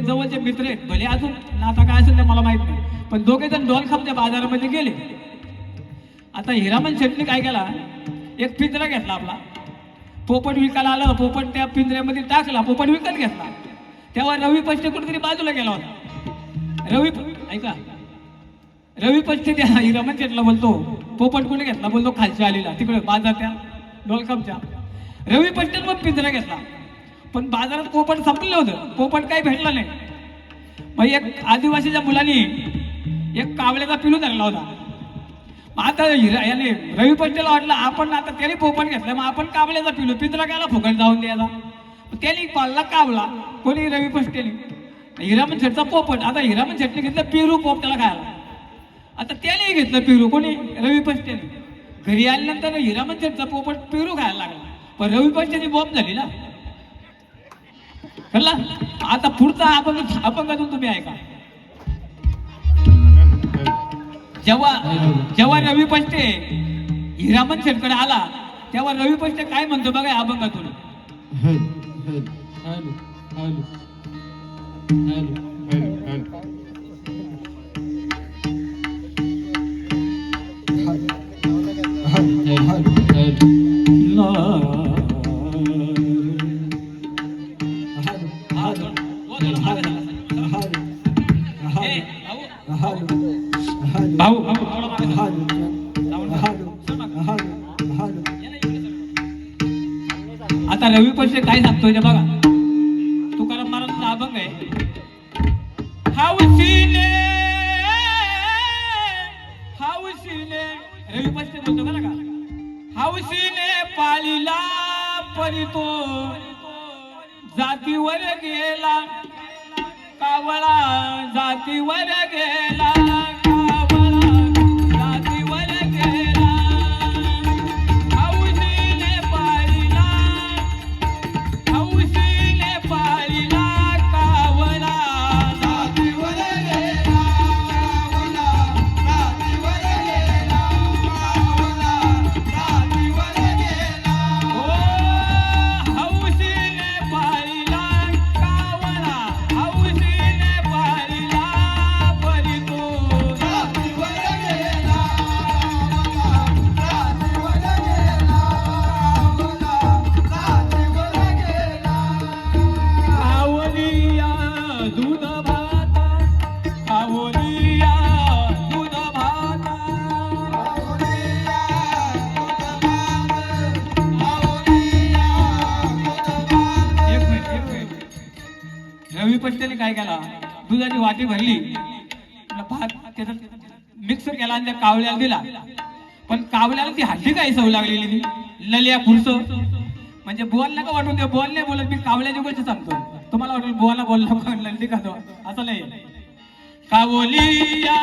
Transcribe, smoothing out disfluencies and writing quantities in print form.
जवळचे मित्र आहेत भले अजून नाता काय असेल ते मला माहित नाही, पण दोघे जण डोलखामच्या बाजारामध्ये गेले. आता हिरामन शेटने काय केला, एक पिंजरा घेतला आपला, पोपट विकायला आला, पोपट त्या पिंजऱ्यामध्ये टाकला, पोपट विकत घेतला. तेव्हा रवी पष्टे कुठेतरी बाजूला गेला होता. ऐका, रवी पष्टे त्या हिरामन शेटला बोलतो, पोपट कुठे घेतला, बोलतो खालच्या आलेला तिकडे बाजार त्या डोलखामच्या. रवी पष्टे मग पिंजरा घेतला, पण बाजारात पोपट संपलं होतं, पोपट काही भेटला नाही. मग एक आदिवासीच्या मुलांनी एक कावळ्याचा पिलू धरला होता. आता याने रवी पष्टेला वाटलं आपण आता त्याने पोपट घेतला, मग आपण कावळ्याचा पिलू पिंजरा कायला फुकट जाऊन द्यायला. त्याने पाळला कावळा, कोणी रवी पष्टेने, हिरामन शेटचा पोपट. आता हिरामन शेटने घेतलं पेरू पोपटाला खायला. आता त्याने घेतलं पेरू, कोणी रवी पष्टेने. घरी आल्यानंतर हिरामन शेटचा पोपट पेरू खायला लागला, पण रवी पष्टेने बॉम्ब झाली ना. कळला? आता पुढचा अपंगातून तुम्ही ऐका. जेव्हा रवी पष्टे हिरामन शेटकडे आला, तेव्हा रवी पष्टे काय म्हणतो बघा अपंगातून. आता रवी पष्टे काय सांगतोय ते बघा. तुकाराम महाराजांचा अभंग आहे. हाऊसीने रवी पष्टे बोलतो बरं का, हाऊसीने पाळीला परितो जातीवर गेला कावळा, जातीवर गेला कावळा, जातीवर गेला. हौसीने पाळीला कावळा, जातीवर गेला कावळा, जातीवर गेला कावळा, जातीवर गेला. हो हौसीने पाळीला कावळा, हौसीने पाळीला परितो जातीवर गेला कावळा, जातीवर गेला कावळा, जातीवर गेला. कावलिया दूध भात, कावलिया दूध भात, कावलिया दूध भात, कावलिया दूध भात. एक मिनिट. रवी पष्टेने काय केला, दुधाची वाटी भरली, भात त्याचा मिक्सर केला आणि त्या कावळ्याला दिला. पण कावळ्याला ती हड्डी काय सवय लागलेली ती ललिया खुरस, म्हणजे बोल नका वाटून ते बोल नाही बोलत, मी कावळ्याची गोष्ट सांगतो. तुम्हाला वाटेल बोला बोलला ललित का तो, असं नाही. कावलिया